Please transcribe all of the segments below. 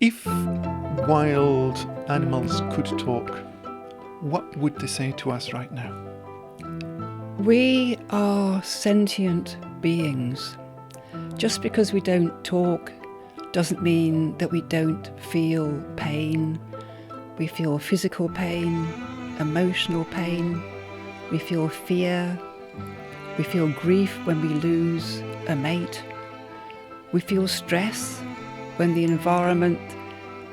If wild animals could talk, what would they say to us right now? We are sentient beings. Just because we don't talk doesn't mean that we don't feel pain. We feel physical pain, emotional pain, we feel fear, we feel grief when we lose a mate, we feel stress when the environment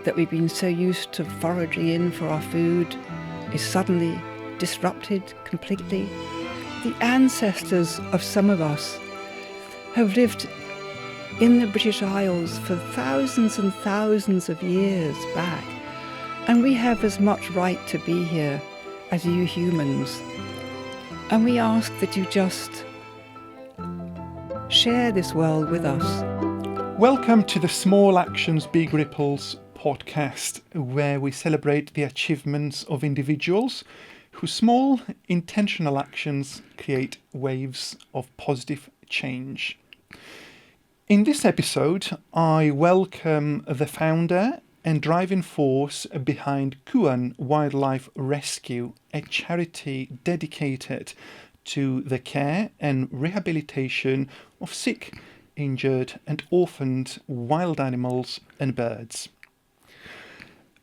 that we've been so used to foraging in for our food is suddenly disrupted completely. The ancestors of some of us have lived in the British Isles for thousands and thousands of years back, and we have as much right to be here as you humans. And we ask that you just share this world with us. Welcome to the Small Actions, Big Ripples podcast, where we celebrate the achievements of individuals whose small, intentional actions create waves of positive change. In this episode, I welcome the founder and driving force behind Cuan Wildlife Rescue, a charity dedicated to the care and rehabilitation of sick, injured and orphaned wild animals and birds.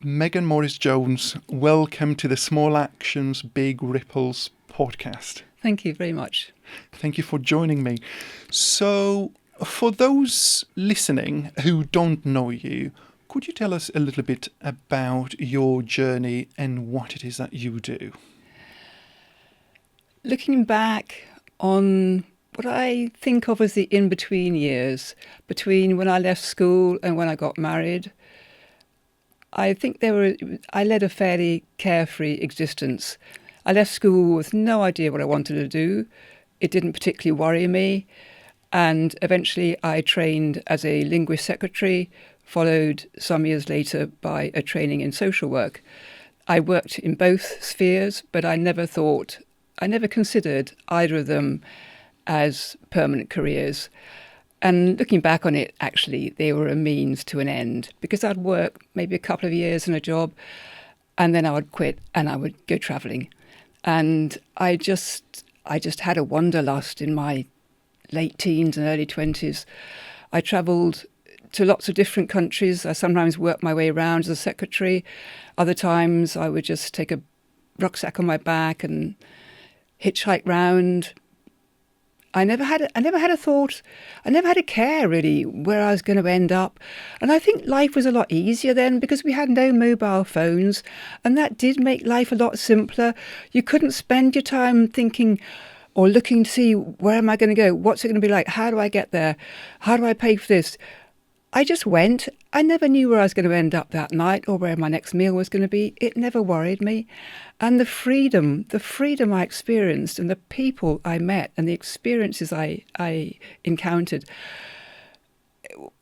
Megan Morris-Jones, welcome to the Small Actions, Big Ripples podcast. Thank you very much. Thank you for joining me. So, for those listening who don't know you, could you tell us a little bit about your journey and what it is that you do? Looking back on what I think of as the in-between years, between when I left school and when I got married, I think I led a fairly carefree existence. I left school with no idea what I wanted to do. It didn't particularly worry me. And eventually I trained as a linguist secretary, followed some years later by a training in social work. I worked in both spheres, but I never considered either of them as permanent careers. And looking back on it, actually, they were a means to an end, because I'd work maybe a couple of years in a job and then I would quit and I would go travelling. And I just had a wanderlust in my late teens and early 20s. I travelled to lots of different countries. I sometimes worked my way around as a secretary. Other times I would just take a rucksack on my back and hitchhike round. I never had a thought. I never had a care really where I was going to end up. And I think life was a lot easier then because we had no mobile phones, and that did make life a lot simpler. You couldn't spend your time thinking or looking to see, where am I going to go? What's it going to be like? How do I get there? How do I pay for this? I just went. I never knew where I was going to end up that night or where my next meal was going to be. It never worried me. And the freedom I experienced and the people I met and the experiences I encountered,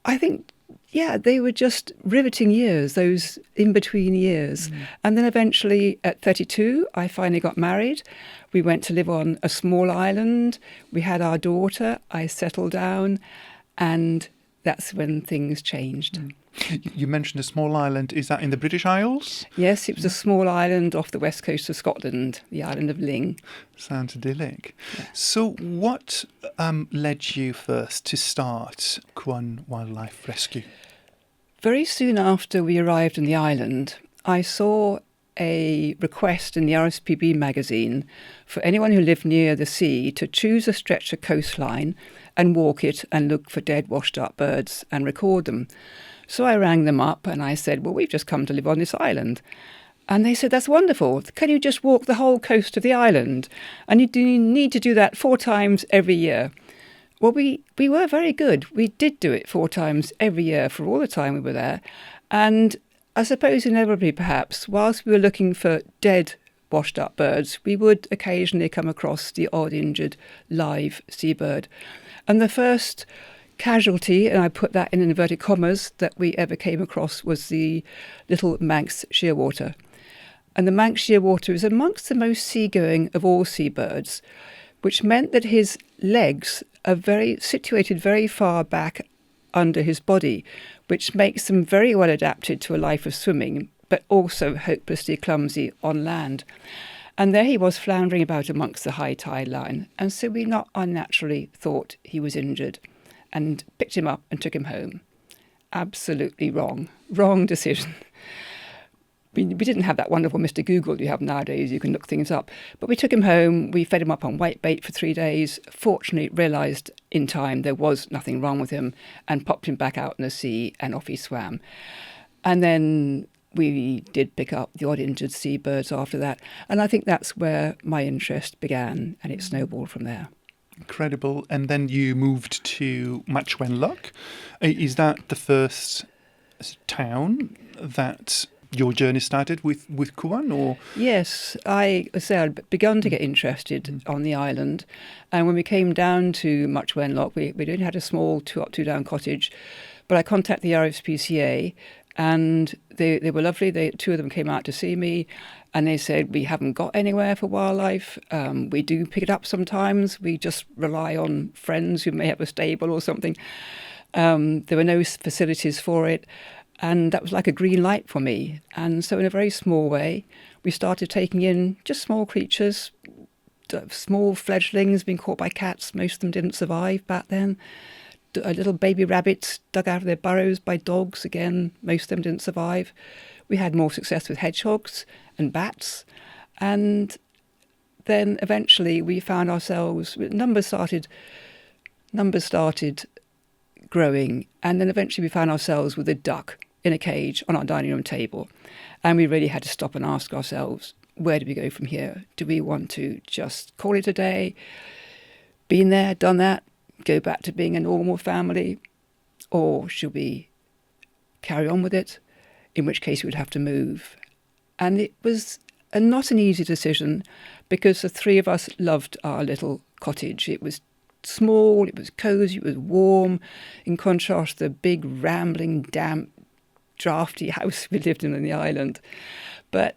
I think, they were just riveting years, those in-between years. And then eventually at 32, I finally got married. We went to live on a small island. We had our daughter. I settled down, and that's when things changed. You mentioned a small island. Is that in the British Isles? Yes, it was a small island off the west coast of Scotland, the island of Ling. Sounds idyllic. Yeah. So what led you first to start Cuan Wildlife Rescue? Very soon after we arrived on the island, I saw a request in the RSPB magazine for anyone who lived near the sea to choose a stretch of coastline and walk it and look for dead, washed-up birds and record them. So I rang them up and I said, well, we've just come to live on this island. And they said, that's wonderful. Can you just walk the whole coast of the island? And you need to do that 4 times every year. Well, we were very good. We did do it 4 times every year for all the time we were there. And I suppose inevitably, perhaps, whilst we were looking for dead, washed-up birds, we would occasionally come across the odd injured live seabird. And the first casualty, and I put that in inverted commas, that we ever came across was the little Manx shearwater. And the Manx shearwater is amongst the most seagoing of all seabirds, which meant that his legs are situated very far back under his body, which makes them very well adapted to a life of swimming, but also hopelessly clumsy on land. And there he was floundering about amongst the high tide line, and so we not unnaturally thought he was injured and picked him up and took him home. Absolutely wrong decision. We didn't have that wonderful Mr. Google you have nowadays, you can look things up. But we took him home, we fed him up on whitebait for 3 days, fortunately realised in time there was nothing wrong with him, and popped him back out in the sea, and off he swam. And then we did pick up the odd injured seabirds after that, and I think that's where my interest began, and it snowballed from there. Incredible. And then you moved to Cuan. Is that the first town that your journey started with Cuan, or? Yes, I'd begun to get interested on the island, and when we came down to Cuan, we only had a small 2-up, 2-down cottage, but I contacted the RSPCA, and they were lovely. Two of them came out to see me, and they said, we haven't got anywhere for wildlife. We do pick it up sometimes. We just rely on friends who may have a stable or something. There were no facilities for it. And that was like a green light for me. And so in a very small way, we started taking in just small creatures, small fledglings being caught by cats. Most of them didn't survive back then. Little baby rabbits dug out of their burrows by dogs. Again, most of them didn't survive. We had more success with hedgehogs and bats. And then eventually we found ourselves, numbers started growing, and then eventually we found ourselves with a duck in a cage on our dining room table, and we really had to stop and ask ourselves, where do we go from here? Do we want to just call it a day, been there, done that, go back to being a normal family, or should we carry on with it, in which case we would have to move? And it was not an easy decision, because the three of us loved our little cottage. It was small, it was cosy, it was warm, in contrast to the big, rambling, damp, drafty house we lived in the island. But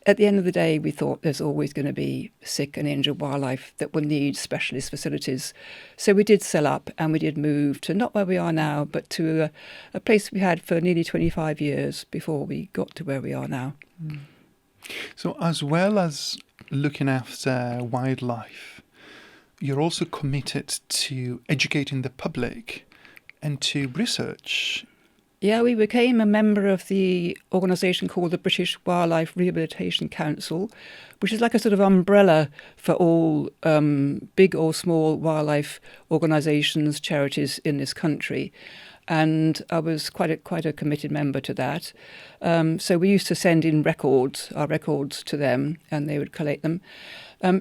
at the end of the day, we thought there's always going to be sick and injured wildlife that will need specialist facilities. So we did sell up, and we did move to not where we are now, but to a place we had for nearly 25 years before we got to where we are now. So as well as looking after wildlife, you're also committed to educating the public and to research. Yeah, we became a member of the organisation called the British Wildlife Rehabilitation Council, which is like a sort of umbrella for all big or small wildlife organisations, charities in this country. And I was quite a committed member to that. So we used to send in our records to them, and they would collect them.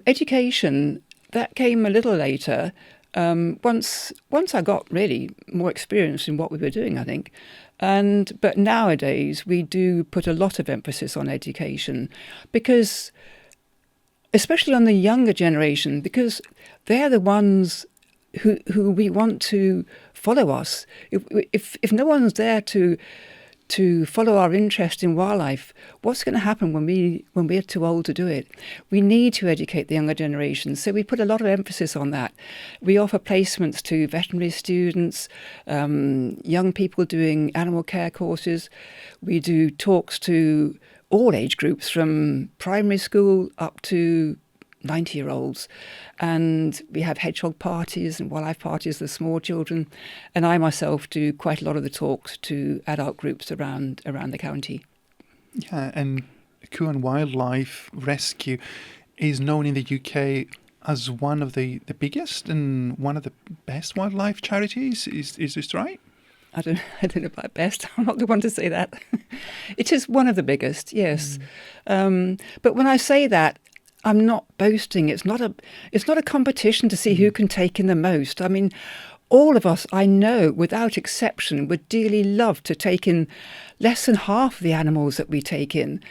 Education, that came a little later. Once I got really more experience in what we were doing, I think. But nowadays we do put a lot of emphasis on education, because, especially on the younger generation, because they're the ones who we want to follow us. If no one's there to follow our interest in wildlife, what's going to happen when we're too old to do it? We need to educate the younger generation, so we put a lot of emphasis on that. We offer placements to veterinary students, young people doing animal care courses. We do talks to all age groups, from primary school up to 90-year-olds, and we have hedgehog parties and wildlife parties for small children, and I myself do quite a lot of the talks to adult groups around the county. Yeah, and Cuan Wildlife Rescue is known in the UK as one of the biggest and one of the best wildlife charities. Is this right? I don't know about best. I'm not the one to say that. It is one of the biggest, yes. But when I say that, I'm not boasting. It's not a competition to see who can take in the most. I mean, all of us, I know, without exception, would dearly love to take in less than half the animals that we take in.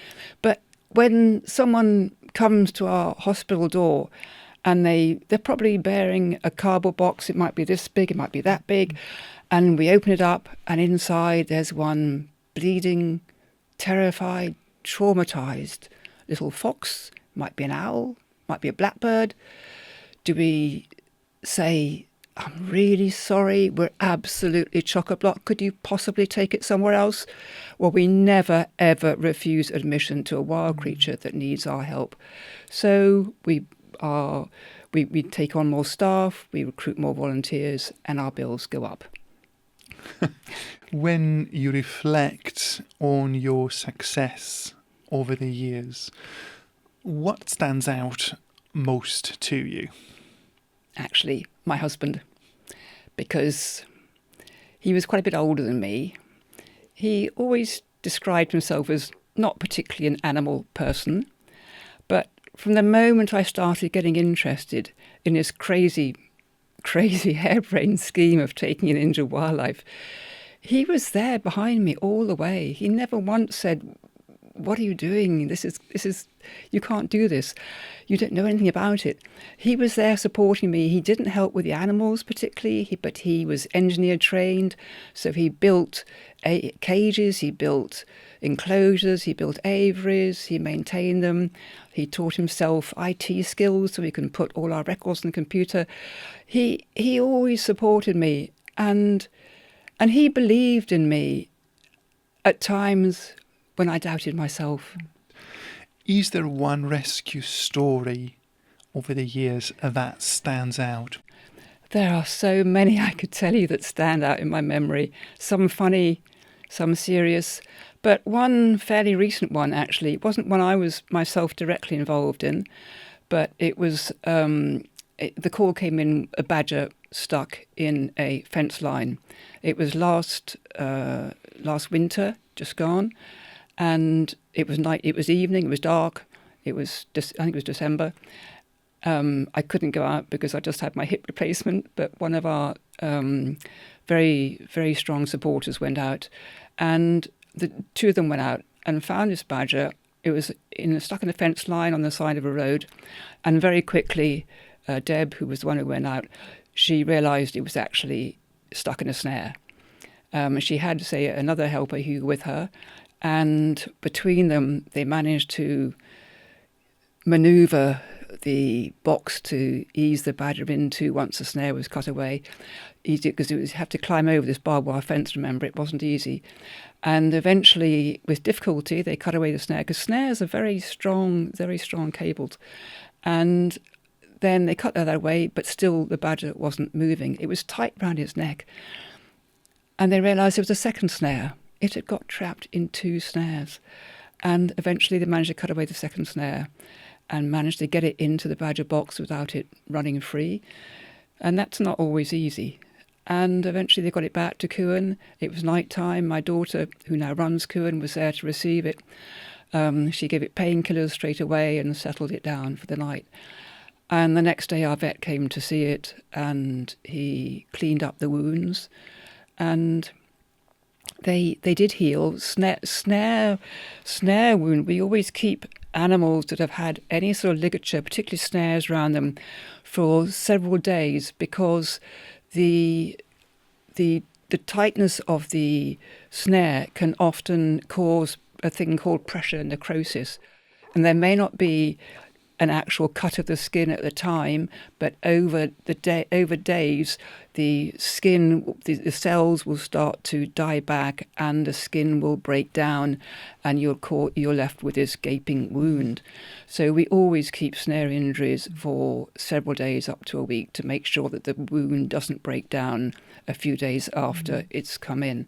But when someone comes to our hospital door and they're probably bearing a cardboard box, it might be this big, it might be that big, and we open it up, and inside there's one bleeding, terrified, traumatised little fox. Might be an owl, might be a blackbird. Do we say, I'm really sorry, we're absolutely chock-a-block. Could you possibly take it somewhere else? Well, we never, ever refuse admission to a wild creature that needs our help. So we take on more staff, we recruit more volunteers, and our bills go up. When you reflect on your success over the years, what stands out most to you? Actually, my husband, because he was quite a bit older than me. He always described himself as not particularly an animal person, but from the moment I started getting interested in this crazy harebrained scheme of taking in injured wildlife, he was there behind me all the way. He never once said, "What are you doing? This is, you can't do this. You don't know anything about it." He was there supporting me. He didn't help with the animals particularly, but he was engineer trained. So he built cages, he built enclosures, he built aviaries, he maintained them. He taught himself IT skills so he can put all our records on the computer. He always supported me, and he believed in me at times when I doubted myself. Is there one rescue story over the years that stands out? There are so many I could tell you that stand out in my memory. Some funny, some serious. But one fairly recent one, actually, it wasn't one I was myself directly involved in, but it was, the call came in, a badger stuck in a fence line. It was last winter, just gone. And it was evening, it was dark, I think it was December. I couldn't go out because I just had my hip replacement, but one of our very, very strong supporters went out, and the two of them went out and found this badger. It was stuck in a fence line on the side of a road, and very quickly, Deb, who was the one who went out, she realised it was actually stuck in a snare. She had, say, another helper who was with her, and between them, they managed to manoeuvre the box to ease the badger into once the snare was cut away. Easy, because you have to climb over this barbed wire fence, remember, it wasn't easy. And eventually, with difficulty, they cut away the snare, because snares are very strong cables. And then they cut that away, but still the badger wasn't moving. It was tight round its neck. And they realised there was a second snare. It had got trapped in two snares. And eventually they managed to cut away the second snare and managed to get it into the badger box without it running free. And that's not always easy. And eventually they got it back to Cuan. It was night time. My daughter, who now runs Cuan, was there to receive it. She gave it painkillers straight away and settled it down for the night. And the next day our vet came to see it, and he cleaned up the wounds. And they did heal. Snare wound, we always keep animals that have had any sort of ligature, particularly snares around them, for several days, because the tightness of the snare can often cause a thing called pressure necrosis. And there may not be an actual cut of the skin at the time, but over days, the skin, the cells will start to die back, and the skin will break down, and you're left with this gaping wound. So we always keep snare injuries for several days, up to a week, to make sure that the wound doesn't break down a few days after it's come in.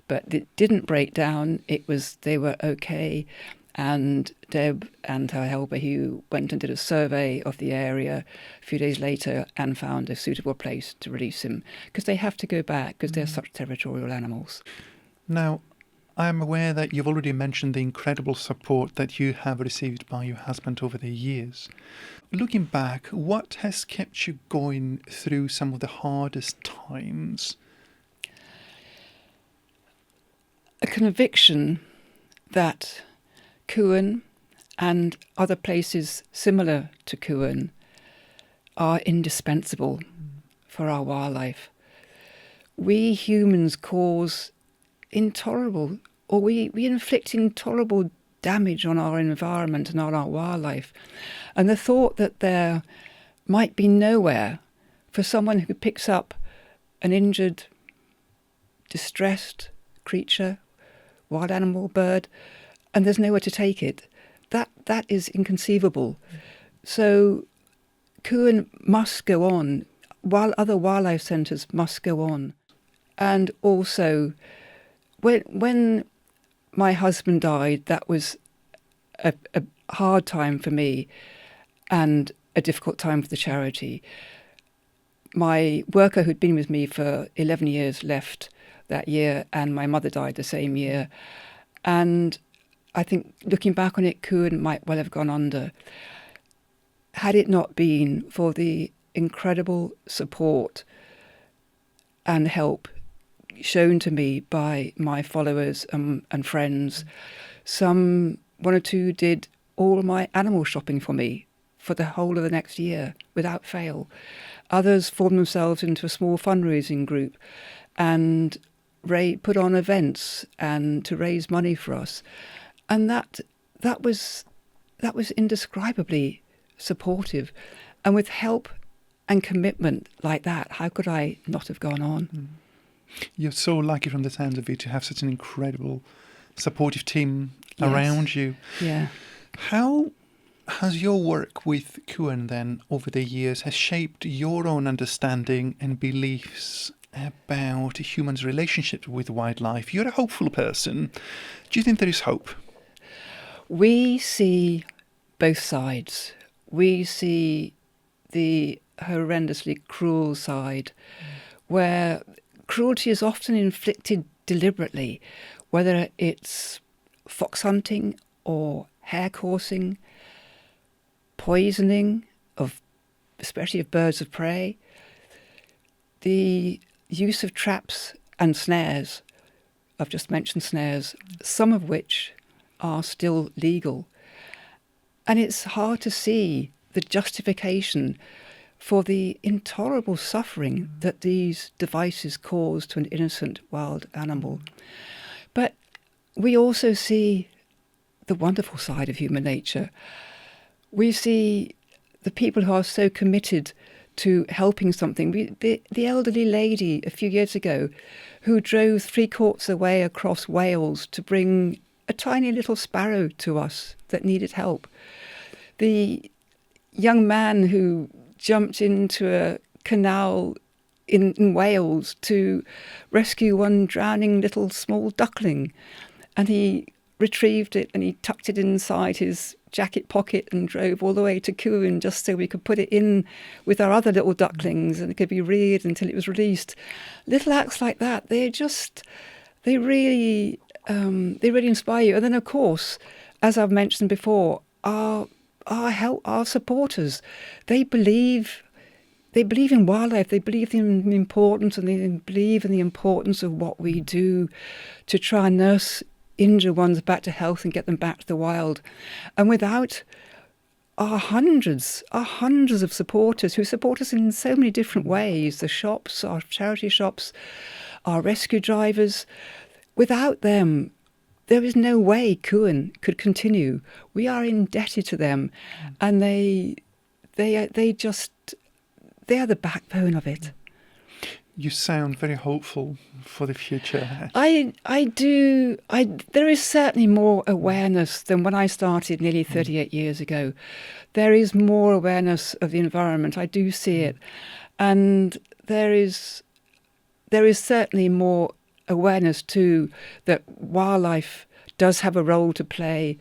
But it didn't break down. They were okay. And Deb and her helper Hugh went and did a survey of the area a few days later and found a suitable place to release him, because they have to go back because they're such territorial animals. Now, I'm aware that you've already mentioned the incredible support that you have received by your husband over the years. Looking back, what has kept you going through some of the hardest times? A conviction that Cuan and other places similar to Cuan are indispensable for our wildlife. We humans cause intolerable, or we inflict intolerable damage on our environment and on our wildlife. And the thought that there might be nowhere for someone who picks up an injured, distressed creature, wild animal, bird, and there's nowhere to take it. That is inconceivable. So Cuan must go on, while other wildlife centres must go on. And also, when my husband died, that was a hard time for me and a difficult time for the charity. My worker who'd been with me for 11 years left that year, and my mother died the same year. And I think looking back on it, Cuan might well have gone under had it not been for the incredible support and help shown to me by my followers and friends. One or two did all my animal shopping for me for the whole of the next year without fail. Others formed themselves into a small fundraising group and put on events and to raise money for us. And that was indescribably supportive. And with help and commitment like that, how could I not have gone on? Mm. You're so lucky from the sounds of it to have such an incredible supportive team around you. Yeah. How has your work with Cuan then over the years has shaped your own understanding and beliefs about humans' relationship with wildlife? You're a hopeful person. Do you think there is hope? We see both sides. We see the horrendously cruel side, where cruelty is often inflicted deliberately, whether it's fox hunting or hare coursing, poisoning especially of birds of prey, the use of traps and snares. I've just mentioned snares, some of which are still legal. And it's hard to see the justification for the intolerable suffering that these devices cause to an innocent wild animal. But we also see the wonderful side of human nature. We see the people who are so committed to helping something. The elderly lady a few years ago who drove 3/4 away across Wales to bring a tiny little sparrow to us that needed help. The young man who jumped into a canal in Wales to rescue one drowning little small duckling. And he retrieved it and he tucked it inside his jacket pocket and drove all the way to Cuan just so we could put it in with our other little ducklings and it could be reared until it was released. Little acts like that, they really inspire you. And then, of course, as I've mentioned before, our supporters, they believe in wildlife. They believe in the importance, and they believe in the importance of what we do to try and nurse injured ones back to health and get them back to the wild. And without our hundreds of supporters who support us in so many different ways, the shops, our charity shops, our rescue drivers, without them, there is no way Cuan could continue. We are indebted to them, and they are the backbone of it. You sound very hopeful for the future. I do. There is certainly more awareness than when I started nearly 38 years ago. There is more awareness of the environment. I do see it, and there is certainly more awareness too that wildlife does have a role to play,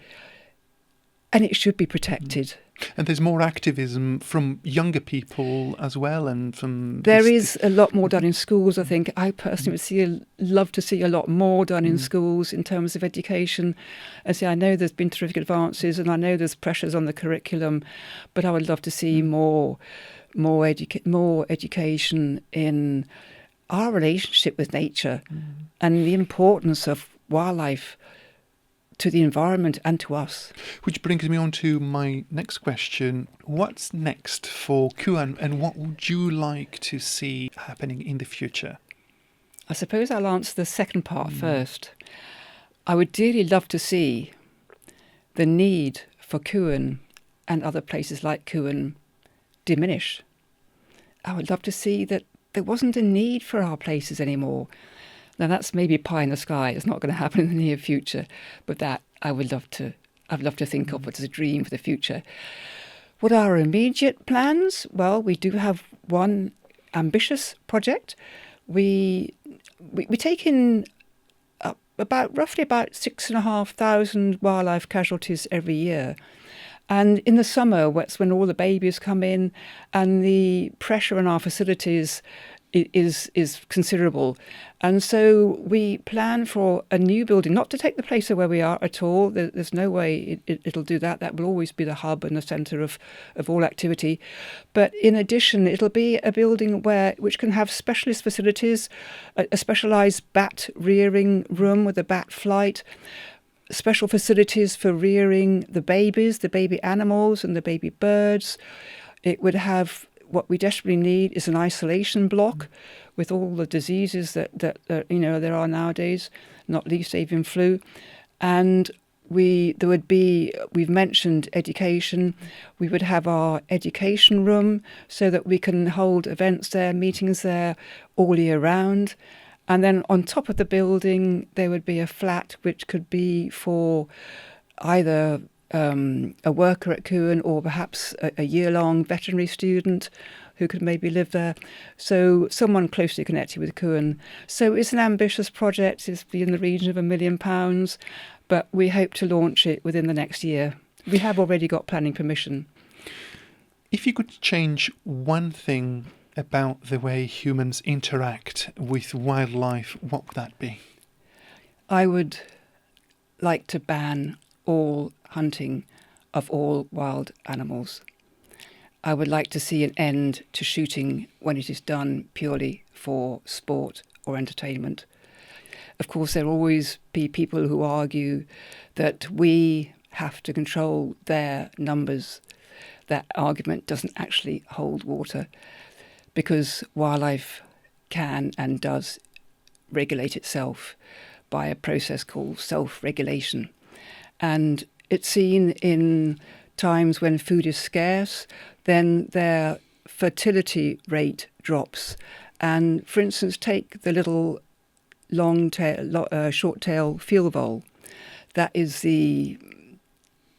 and it should be protected. And there's more activism from younger people as well, and from there is a lot more done in schools. I think I personally would love to see a lot more done in schools in terms of education. I know there's been terrific advances, and I know there's pressures on the curriculum, but I would love to see more education in our relationship with nature and the importance of wildlife to the environment and to us. Which brings me on to my next question. What's next for Cuan, and what would you like to see happening in the future? I suppose I'll answer the second part first. I would dearly love to see the need for Cuan and other places like Cuan diminish. I would love to see that there wasn't a need for our places anymore. Now that's maybe pie in the sky. It's not going to happen in the near future, but that I'd love to think of it as a dream for the future. What are our immediate plans? Well, we do have one ambitious project. We take in roughly about 6,500 wildlife casualties every year. And in the summer, that's when all the babies come in, and the pressure on our facilities is considerable. And so we plan for a new building, not to take the place of where we are at all. There's no way it'll do that. That will always be the hub and the centre of all activity. But in addition, it'll be a building which can have specialist facilities, a specialised bat rearing room with a bat flight, special facilities for rearing the babies, the baby animals and the baby birds. It would have what we desperately need is an isolation block with all the diseases that there are nowadays, not least avian flu. And we've mentioned education. We would have our education room so that we can hold events there, meetings there all year round. And then on top of the building, there would be a flat which could be for either a worker at Cuan or perhaps a year-long veterinary student who could maybe live there. So someone closely connected with Cuan. So it's an ambitious project. It's in the region of £1 million, but we hope to launch it within the next year. We have already got planning permission. If you could change one thing about the way humans interact with wildlife, what would that be? I would like to ban all hunting of all wild animals. I would like to see an end to shooting when it is done purely for sport or entertainment. Of course, there will always be people who argue that we have to control their numbers. That argument doesn't actually hold water, because wildlife can and does regulate itself by a process called self-regulation. And it's seen in times when food is scarce, then their fertility rate drops. And for instance, take the little short-tail field vole. That is the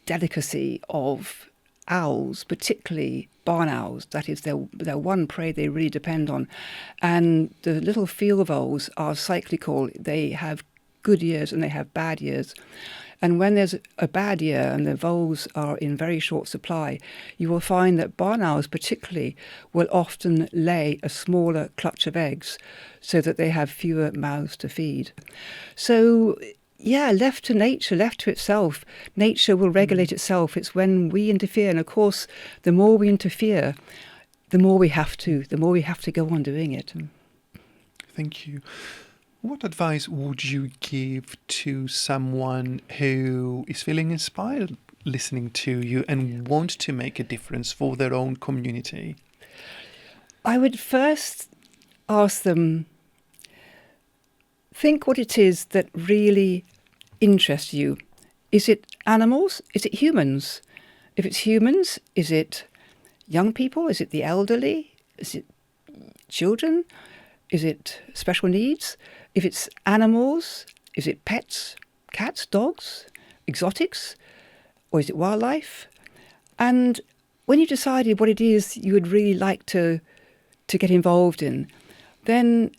delicacy of owls, particularly barn owls. That is their one prey they really depend on. And the little field voles are cyclical. They have good years and they have bad years. And when there's a bad year and the voles are in very short supply, you will find that barn owls particularly will often lay a smaller clutch of eggs so that they have fewer mouths to feed. So yeah, left to nature, left to itself, nature will regulate itself. It's when we interfere. And of course, the more we interfere, the more we have to go on doing it. Thank you. What advice would you give to someone who is feeling inspired listening to you and want to make a difference for their own community? I would first ask them, think what it is that really interests you. Is it animals? Is it humans? If it's humans, is it young people? Is it the elderly? Is it children? Is it special needs? If it's animals, is it pets, cats, dogs, exotics, or is it wildlife? And when you decided what it is you would really like to get involved in, then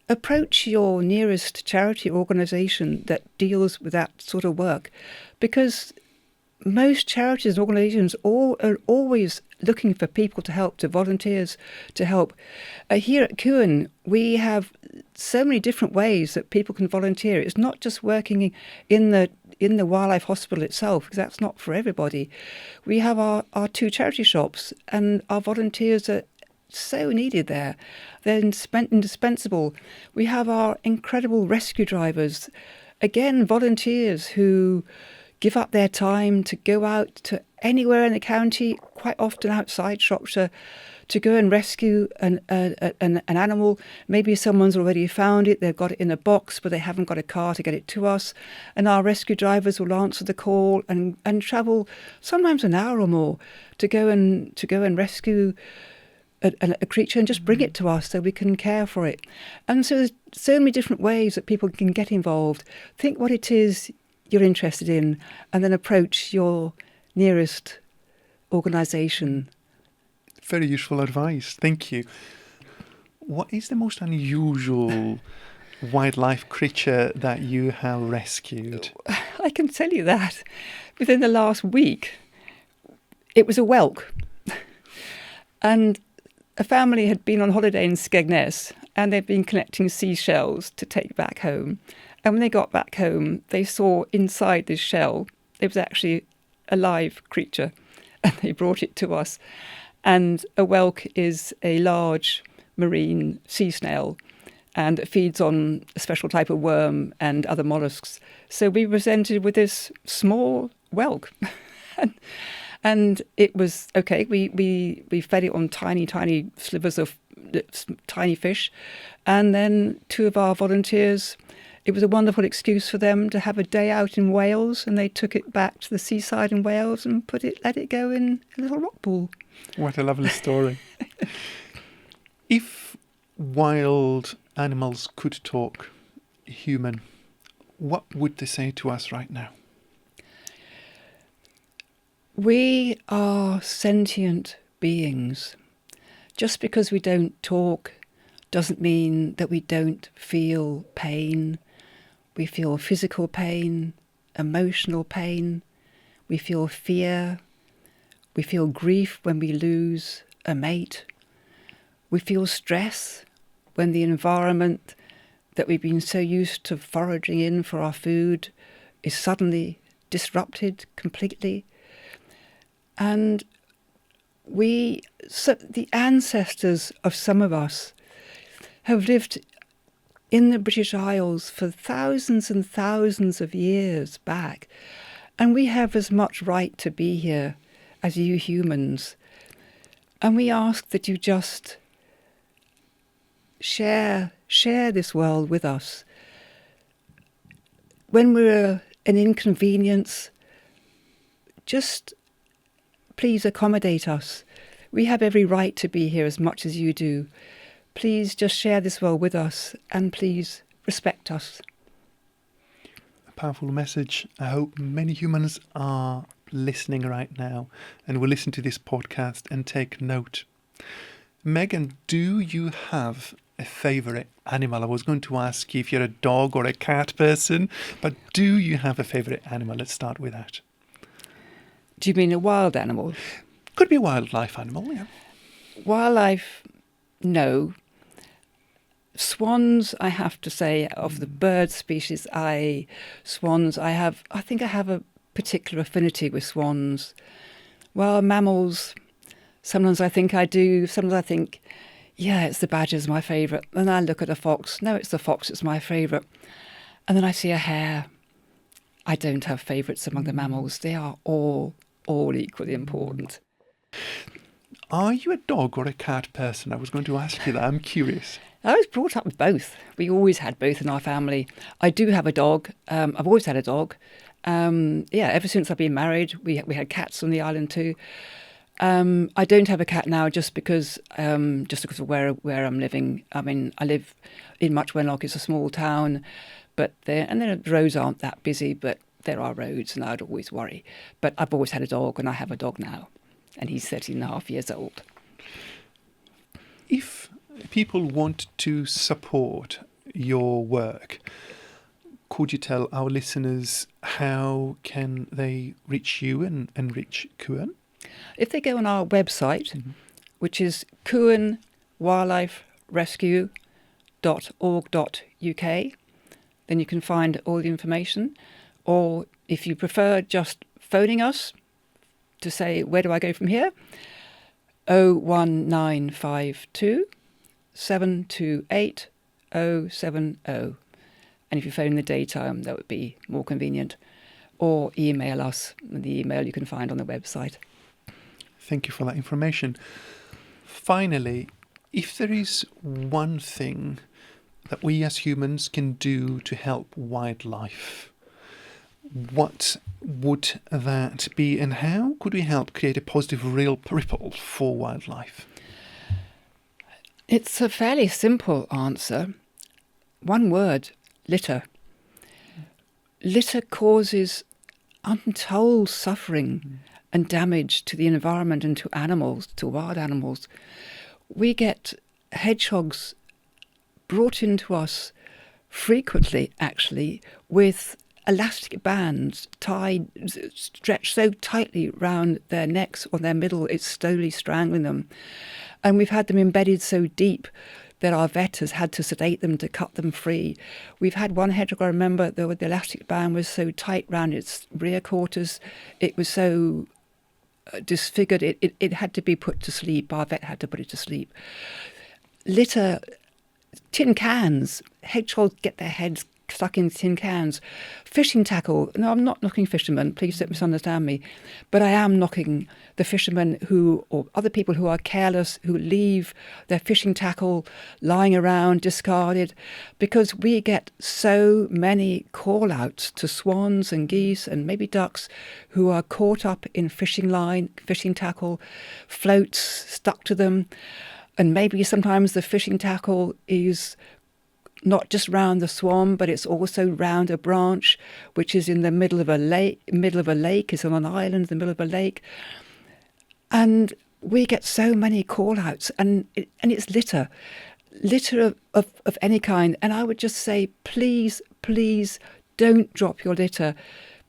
approach your nearest charity organisation that deals with that sort of work, because most charities and organisations are always looking for people to help, to volunteers to help. Here at Cuan, we have so many different ways that people can volunteer. It's not just working in the wildlife hospital itself, because that's not for everybody. We have our 2 charity shops, and our volunteers are so needed there. They're indispensable. We have our incredible rescue drivers, again, volunteers who give up their time to go out to anywhere in the county, quite often outside Shropshire, to go and rescue an animal. Maybe someone's already found it, they've got it in a box, but they haven't got a car to get it to us. And our rescue drivers will answer the call and travel sometimes an hour or more to go and rescue a creature and just bring it to us so we can care for it. And so there's so many different ways that people can get involved. Think what it is you're interested in and then approach your nearest organisation. Very useful advice. Thank you. What is the most unusual wildlife creature that you have rescued? I can tell you that. Within the last week, it was a whelk. And a family had been on holiday in Skegness and they'd been collecting seashells to take back home. And when they got back home, they saw inside this shell, there was actually a live creature. And they brought it to us. And a whelk is a large marine sea snail and it feeds on a special type of worm and other mollusks. So we were presented with this small whelk. And it was okay. We fed it on tiny slivers of tiny fish. And then two of our volunteers, it was a wonderful excuse for them to have a day out in Wales, and they took it back to the seaside in Wales and let it go in a little rock pool. What a lovely story. If wild animals could talk human, what would they say to us right now? We are sentient beings. Just because we don't talk doesn't mean that we don't feel pain. We feel physical pain, emotional pain. We feel fear. We feel grief when we lose a mate. We feel stress when the environment that we've been so used to foraging in for our food is suddenly disrupted completely. And the ancestors of some of us have lived in the British Isles for thousands and thousands of years back. And we have as much right to be here as you humans. And we ask that you just share this world with us. When we're an inconvenience, just please accommodate us. We have every right to be here as much as you do. Please just share this world with us and please respect us. A powerful message. I hope many humans are listening right now and will listen to this podcast and take note. Megan, do you have a favourite animal? I was going to ask you if you're a dog or a cat person, but do you have a favourite animal? Let's start with that. Do you mean a wild animal? Could be a wildlife animal, yeah. Wildlife, no. Swans, I have to say, of the bird species, I think I have a particular affinity with swans. Well, mammals, sometimes I think I do, sometimes I think, yeah, it's the badger's my favourite. Then I look at a fox, no, it's the fox, it's my favourite. And then I see a hare. I don't have favourites among the mammals. They are all equally important. Are you a dog or a cat person? I was going to ask you that. I'm curious. I was brought up with both. We always had both in our family. I do have a dog. I've always had a dog. Ever since I've been married, we had cats on the island too. I don't have a cat now just because of where I'm living. I mean, I live in Much Wenlock. It's a small town, but the roads aren't that busy, but there are roads, and I'd always worry. But I've always had a dog, and I have a dog now, and he's 13.5 years old. If people want to support your work, could you tell our listeners how can they reach you and reach Cuan? If they go on our website, which is Cuan Wildlife Rescue.org.uk, then you can find all the information. Or if you prefer just phoning us to say, where do I go from here? 01952 728 070. And if you phone in the daytime, that would be more convenient. Or email us, the email you can find on the website. Thank you for that information. Finally, if there is one thing that we as humans can do to help wildlife, what would that be, and how could we help create a positive real ripple for wildlife? It's a fairly simple answer. One word: litter. Litter causes untold suffering and damage to the environment and to animals, to wild animals. We get hedgehogs brought into us frequently, actually, with elastic bands tied, stretched so tightly round their necks or their middle, it's slowly strangling them. And we've had them embedded so deep that our vet has had to sedate them to cut them free. We've had one hedgehog, I remember, the elastic band was so tight round its rear quarters, it was so disfigured, it had to be put to sleep. Our vet had to put it to sleep. Litter, tin cans, hedgehogs get their heads stuck in tin cans. Fishing tackle, no, I'm not knocking fishermen, please don't misunderstand me, but I am knocking the fishermen or other people who are careless, who leave their fishing tackle lying around discarded, because we get so many call-outs to swans and geese and maybe ducks who are caught up in fishing line, fishing tackle, floats stuck to them, and maybe sometimes the fishing tackle is not just round the swan, but it's also round a branch which is in the middle of a lake. It's on an island in the middle of a lake, and we get so many call-outs, and it's litter of any kind. And I would just say, please don't drop your litter.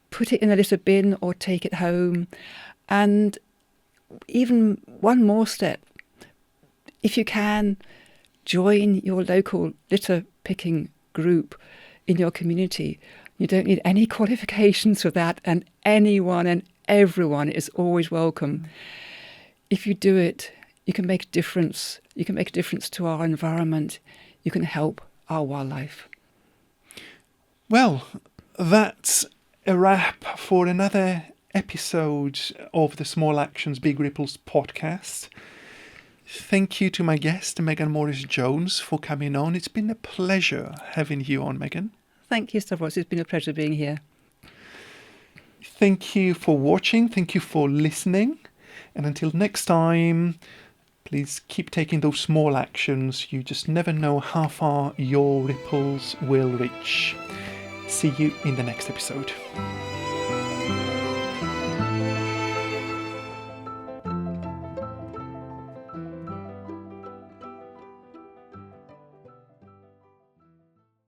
Put it in a litter bin or take it home. And even one more step, if you can, join your local litter picking group in your community. You don't need any qualifications for that, and anyone and everyone is always welcome. If you do it, you can make a difference. You can make a difference to our environment. You can help our wildlife. Well, that's a wrap for another episode of the Small Actions, Big Ripples podcast. Thank you to my guest, Megan Morris-Jones, for coming on. It's been a pleasure having you on, Megan. Thank you, Stavros. It's been a pleasure being here. Thank you for watching. Thank you for listening. And until next time, please keep taking those small actions. You just never know how far your ripples will reach. See you in the next episode.